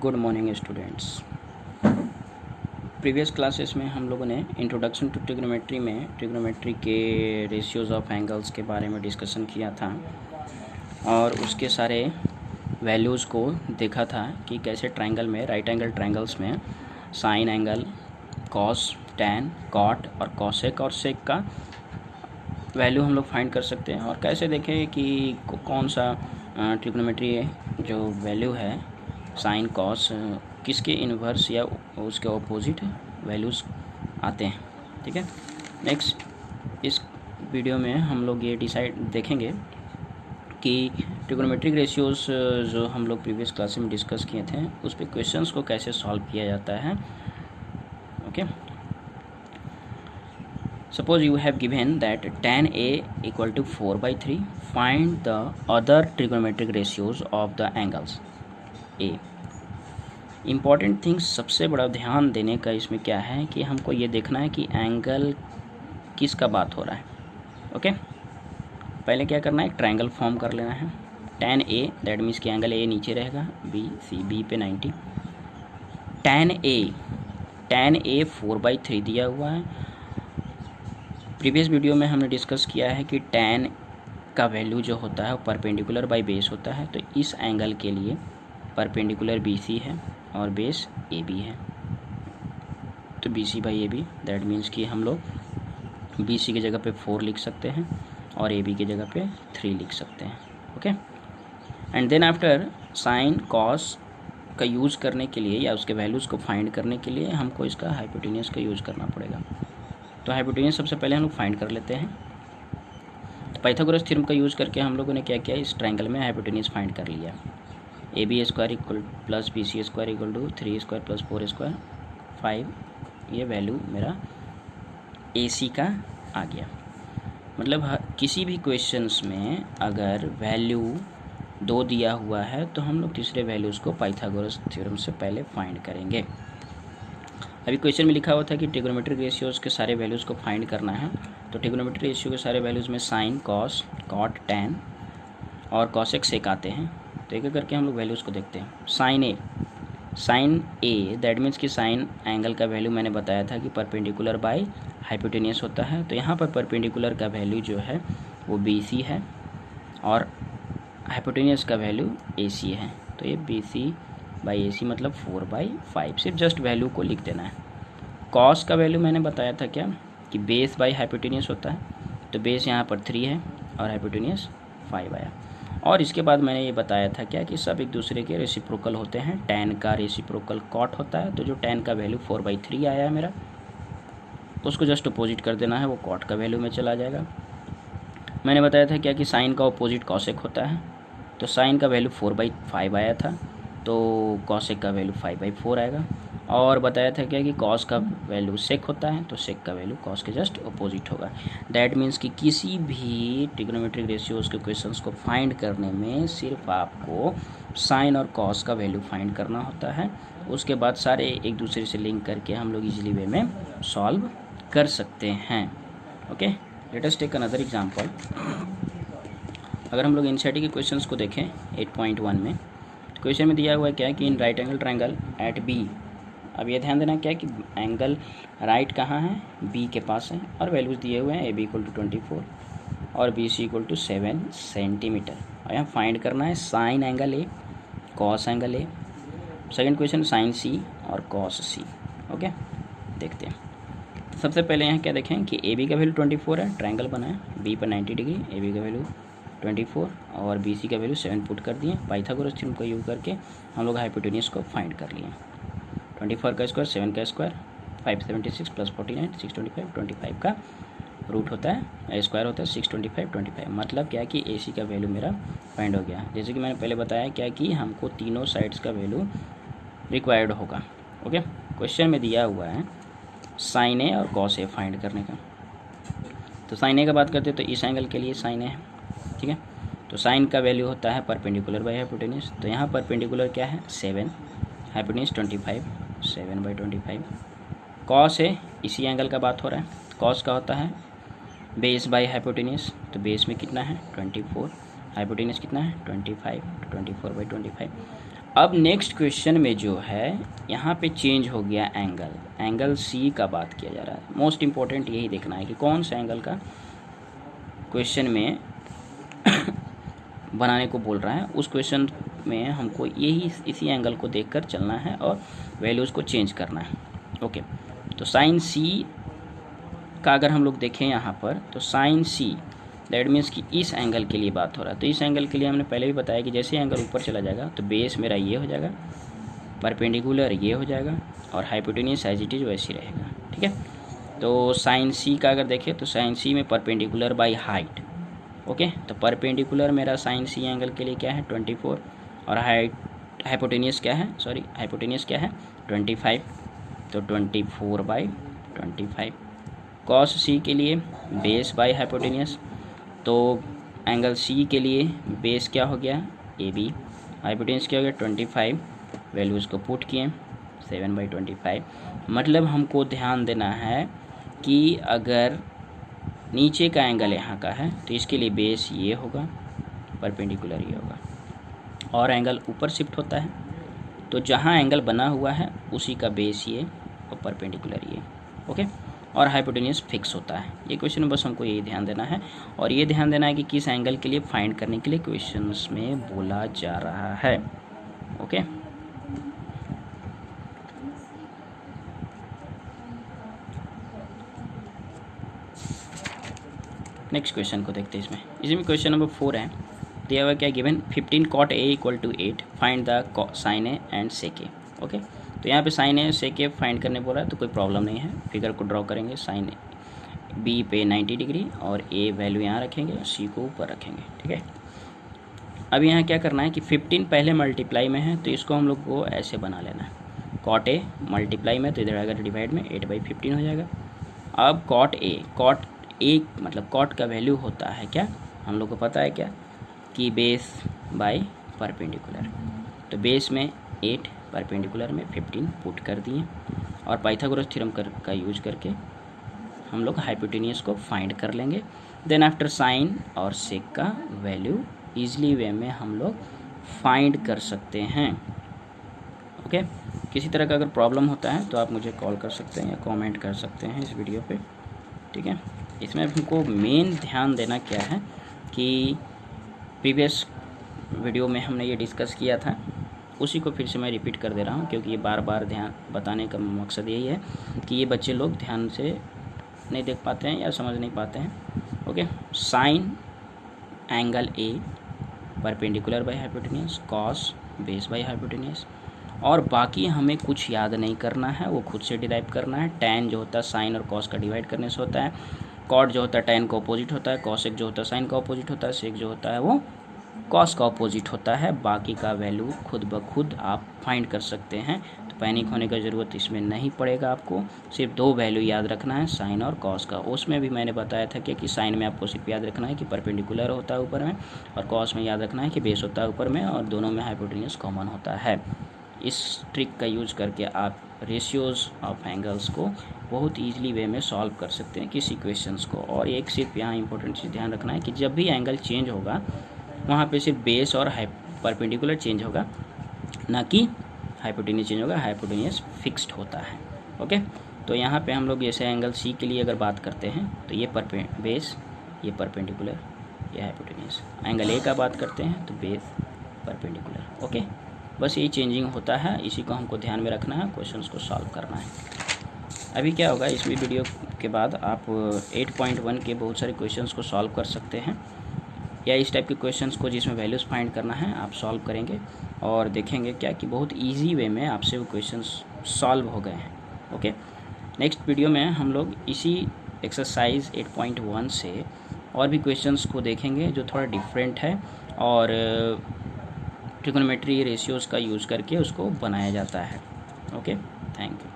Good morning students. Previous classes में हम लोगों ने इंट्रोडक्शन टू ट्रिग्नोमेट्री में ट्रिग्नोमेट्री के रेशियोज़ ऑफ एंगल्स के बारे में डिस्कशन किया था और उसके सारे वैल्यूज़ को देखा था कि कैसे ट्रायंगल में, राइट एंगल ट्रायंगल्स में sine angle, cos, tan, cot और कॉसेक और सेक का वैल्यू हम लोग फाइंड कर सकते हैं और कैसे देखें कि कौन सा ट्रिग्नोमेट्री जो वैल्यू है साइन कॉस किसके इन्वर्स या उसके ऑपोजिट वैल्यूज़ आते हैं। ठीक है, नेक्स्ट इस वीडियो में हम लोग ये देखेंगे कि ट्रिग्नोमेट्रिक रेशियोज़ जो हम लोग प्रीवियस क्लास में डिस्कस किए थे उस पर क्वेश्चंस को कैसे सॉल्व किया जाता है। Okay, suppose you have given that tan A equal to 4/3, find the other trigonometric ratios of the angles A। Important things, सबसे बड़ा ध्यान देने का इसमें क्या है कि हमको ये देखना है कि एंगल किसका बात हो रहा है। ओके, पहले क्या करना है, एक ट्रायंगल फॉर्म कर लेना है। tan A दैट मीन्स कि एंगल A नीचे रहेगा, B पे 90। tan A 4/3 दिया हुआ है। प्रीवियस वीडियो में हमने डिस्कस किया है कि tan का वैल्यू जो होता है वो परपेंडिकुलर बाई बेस होता है, तो इस एंगल के लिए परपेंडिकुलर BC है और बेस AB है, तो BC by AB that means कि हम लोग BC की जगह पे 4 लिख सकते हैं और AB की जगह पे 3 लिख सकते हैं। Okay, and then after sine cos का यूज़ करने के लिए या उसके वैल्यूज़ को फाइंड करने के लिए हमको इसका हाइपोटेन्यूज का यूज़ करना पड़ेगा। तो हाइपोटेन्यूज सबसे पहले हम लोग फाइंड कर लेते हैं। पाइथागोरस थ्योरम का यूज़ करके हम लोगों ने क्या किया, इस ट्रायंगल में हाइपोटेन्यूज फाइंड कर लिया। AB square equal plus BC square equal to 3 square plus 4 square 5, ये वैल्यू मेरा AC का आ गया। मतलब किसी भी क्वेश्चंस में अगर वैल्यू 2 दिया हुआ है तो हम लोग तीसरे वैल्यूज़ को पाइथागोरस थ्योरम से पहले फाइंड करेंगे। अभी क्वेश्चन में लिखा हुआ था कि ट्रिग्नोमेट्रिक रेशियोज़ के सारे वैल्यूज़ को फाइंड करना है, तो ट्रिग्नोमेट्रिक रेशियो के सारे वैल्यूज़ में साइन, कॉस, कॉट, टैन और कॉसेक सेक आते हैं। तो एक करके हम लोग वैल्यूज़ को देखते हैं। साइन ए दैट मीन्स कि साइन एंगल का वैल्यू मैंने बताया था कि परपेंडिकुलर बाय हाइपोटेन्यूज होता है, तो यहाँ पर परपेंडिकुलर का वैल्यू जो है वो BC है और हाइपोटेन्यूज का वैल्यू AC है, तो ये BC बाई AC मतलब 4/5। सिर्फ जस्ट वैल्यू को लिख देना है। कॉस का वैल्यू मैंने बताया था क्या कि बेस बाई हाइपोटेन्यूज होता है, तो बेस यहाँ पर 3 है और हाइपोटेन्यूज 5 आया। और इसके बाद मैंने ये बताया था क्या कि सब एक दूसरे के रेसिप्रोकल होते हैं। टैन का रेसिप्रोकल कॉट होता है, तो जो टैन का वैल्यू 4/3 आया है मेरा, उसको जस्ट अपोजिट कर देना है, वो कॉट का वैल्यू में चला जाएगा। मैंने बताया था क्या कि साइन का अपोजिट कॉसेक होता है, तो साइन का वैल्यू 4/5 आया था, तो कॉसेक का वैल्यू 5/4 आएगा। और बताया था क्या कि कॉस का वैल्यू सेक होता है, तो सेक का वैल्यू कॉस के जस्ट अपोजिट होगा। दैट मीन्स कि किसी भी ट्रिग्नोमेट्रिक रेशियोज़ के क्वेश्चंस को फाइंड करने में सिर्फ आपको साइन और कॉस का वैल्यू फाइंड करना होता है, उसके बाद सारे एक दूसरे से लिंक करके हम लोग इजीली वे में सॉल्व कर सकते हैं। Okay, let us take another example. अगर हम लोग एनसीईआरटी के क्वेश्चंस को देखें 8.1 में, क्वेश्चन में दिया हुआ है क्या है कि in right angle triangle eight B। अब ये ध्यान देना क्या है कि एंगल राइट कहाँ है, B के पास है और वैल्यूज़ दिए हुए हैं AB इक्वल टू 24 और BC इक्वल टू 7 सेंटीमीटर। और यहाँ फाइंड करना है sign angle A, cos angle A। Second question sign C और कॉस C। ओके, देखते हैं। सबसे पहले यहाँ क्या देखें कि AB का वैल्यू 24 है, ट्रायंगल बना है B पर 90 डिग्री, AB का वैल्यू 24 और BC का वैल्यू 7 पुट कर दिए। पाइथागोरस थ्योरम का यूज़ करके हम लोग हाइपोटेन्यूज को फाइंड कर लिए। 24 का स्क्वायर 7 का स्क्वायर 576 प्लस 49 625, 25 का रूट होता है, स्क्वायर होता है 625 25। मतलब क्या कि AC का वैल्यू मेरा फाइंड हो गया। जैसे कि मैंने पहले बताया क्या कि हमको तीनों साइड्स का वैल्यू रिक्वायर्ड होगा। ओके, क्वेश्चन में दिया हुआ है साइन A और कॉस A फाइंड करने का। तो साइन A का बात करते हैं तो इस एंगल के लिए साइन A है, ठीक है। तो साइन का वैल्यू होता है परपेंडिकुलर बाई हाइपोटेन्यूज, तो यहाँ परपेंडिकुलर क्या है 7, हाइपोटेन्यूज 25, 7/25। कॉस है, इसी एंगल का बात हो रहा है, कॉस का होता है बेस बाई हाइपोटेन्यूज, तो बेस में कितना है 24, हाइपोटेन्यूज कितना है 25, तो 24/25। अब नेक्स्ट क्वेश्चन में जो है यहाँ पे चेंज हो गया एंगल सी का बात किया जा रहा है। मोस्ट इम्पोर्टेंट यही देखना है कि कौन सा एंगल का क्वेश्चन में बनाने को बोल रहा है। उस क्वेश्चन में हमको इसी एंगल को देखकर चलना है और वैल्यूज़ को चेंज करना है। ओके, तो साइन सी का अगर हम लोग देखें यहाँ पर, तो साइन सी दैट मीन्स कि इस एंगल के लिए बात हो रहा है। तो इस एंगल के लिए हमने पहले भी बताया कि जैसे एंगल ऊपर चला जाएगा तो बेस मेरा ये हो जाएगा, परपेंडिकुलर ये हो जाएगा और हाइपोटेन्यूस एज इट इज़ वैसे ही रहेगा। ठीक है, तो साइन सी का अगर देखें तो साइन सी में परपेंडिकुलर बाई हाइट। ओके, तो परपेंडिकुलर मेरा साइन सी एंगल के लिए क्या है 24 और हाइपोटेन्यूस क्या है, हाइपोटेन्यूस क्या है 25, तो 24/25। कॉस सी के लिए बेस बाई हाइपोटेन्यूस, तो एंगल सी के लिए बेस क्या हो गया AB, हाइपोटेन्यूस क्या हो गया 25, वैल्यूज़ को पुट किए 7/25। मतलब हमको ध्यान देना है कि अगर नीचे का एंगल यहाँ का है तो इसके लिए बेस ये होगा, परपेंडिकुलर ये होगा, और एंगल ऊपर शिफ्ट होता है तो जहाँ एंगल बना हुआ है उसी का बेस ये और परपेंडिकुलर ये। ओके, और हाइपोटेन्यूस फिक्स होता है। ये क्वेश्चन में बस हमको यही ध्यान देना है, और ये ध्यान देना है कि किस एंगल के लिए फाइंड करने के लिए क्वेश्चंस में बोला जा रहा है। ओके, नेक्स्ट क्वेश्चन को देखते हैं। इसमें क्वेश्चन नंबर 4 है, दिया हुआ क्या given 15 cot A = 8, find the sine A and sec A. Okay, तो यहाँ पे साइन ए सेक ए फाइंड करने बोला है तो कोई प्रॉब्लम नहीं है। फिगर को ड्रॉ करेंगे, साइन बी पे 90 डिग्री और ए वैल्यू यहाँ रखेंगे और सी को ऊपर रखेंगे। ठीक है, अब यहाँ क्या करना है कि 15 पहले मल्टीप्लाई में है तो इसको हम लोग को ऐसे बना लेना है, cot A मल्टीप्लाई में तो इधर आएगा डिवाइड में 8/15 हो जाएगा। अब cot A मतलब कॉट का वैल्यू होता है क्या, हम लोग को पता है क्या कि बेस बाय परपेंडिकुलर, तो बेस में 8, परपेंडिकुलर में 15 पुट कर दिए और पाइथागोरस थ्योरम का यूज करके हम लोग हाइपोटेन्यूस को फाइंड कर लेंगे। देन आफ्टर साइन और सेक का वैल्यू ईजिली वे में हम लोग फाइंड कर सकते हैं। ओके, किसी तरह का अगर प्रॉब्लम होता है तो आप मुझे कॉल कर सकते हैं या कमेंट कर सकते हैं इस वीडियो पे। ठीक है, इसमें हमको मेन ध्यान देना क्या है कि प्रीवियस वीडियो में हमने ये डिस्कस किया था, उसी को फिर से मैं रिपीट कर दे रहा हूँ क्योंकि ये बार बार ध्यान बताने का मकसद यही है कि ये बच्चे लोग ध्यान से नहीं देख पाते हैं या समझ नहीं पाते हैं। Okay, sine angle A perpendicular by hypotenuse, cos base by hypotenuse, और बाकी हमें कुछ याद नहीं करना है, वो खुद से डिराइव करना है। टैन जो होता है साइन और कॉस का डिवाइड करने से होता है, कॉट जो होता है टैन का अपोजिट होता है, कॉसेक जो होता है साइन का अपोजिट होता है, सेक जो होता है वो कॉस का अपोजिट होता है। बाकी का वैल्यू खुद ब खुद आप फाइंड कर सकते हैं, तो पैनिक होने का ज़रूरत इसमें नहीं पड़ेगा। आपको सिर्फ 2 वैल्यू याद रखना है, साइन और कॉस का। उसमें भी मैंने बताया था कि साइन में आपको सिर्फ याद रखना है कि परपेंडिकुलर होता है ऊपर में, और कॉस में याद रखना है कि बेस होता है ऊपर में, और दोनों में हाइपोटेन्यूस कॉमन होता है। इस ट्रिक का यूज़ करके आप रेशियोज़ ऑफ एंगल्स को बहुत ईजिली वे में सॉल्व कर सकते हैं किसी क्वेश्चंस को। और एक सिर्फ यहाँ इंपॉर्टेंट चीज़ ध्यान रखना है कि जब भी एंगल चेंज होगा वहाँ पे सिर्फ बेस और परपेंडिकुलर चेंज होगा, ना कि हाइपोटेन्यूस चेंज होगा। हाइपोटेन्यूस फिक्स्ड होता है। ओके, तो यहाँ पे हम लोग जैसे एंगल सी के लिए अगर बात करते हैं तो ये बेस, ये परपेंडिकुलर, ये हाइपोटेन्यूस। एंगल ए का बात करते हैं तो बेस परपेंडिकुलर। ओके, बस यही चेंजिंग होता है, इसी को हमको ध्यान में रखना है, क्वेश्चंस को सॉल्व करना है। अभी क्या होगा, इस वीडियो के बाद आप 8.1 के बहुत सारे क्वेश्चंस को सॉल्व कर सकते हैं, या इस टाइप के क्वेश्चंस को जिसमें वैल्यूज़ फाइंड करना है आप सॉल्व करेंगे और देखेंगे क्या कि बहुत इजी वे में आपसे वो क्वेश्चंस सॉल्व हो गए हैं। ओके, नेक्स्ट वीडियो में हम लोग इसी एक्सरसाइज 8.1 से और भी क्वेश्चंस को देखेंगे जो थोड़ा डिफरेंट है, और ट्रिग्नोमेट्री रेशियोज़ का यूज़ करके उसको बनाया जाता है। Okay, thank you.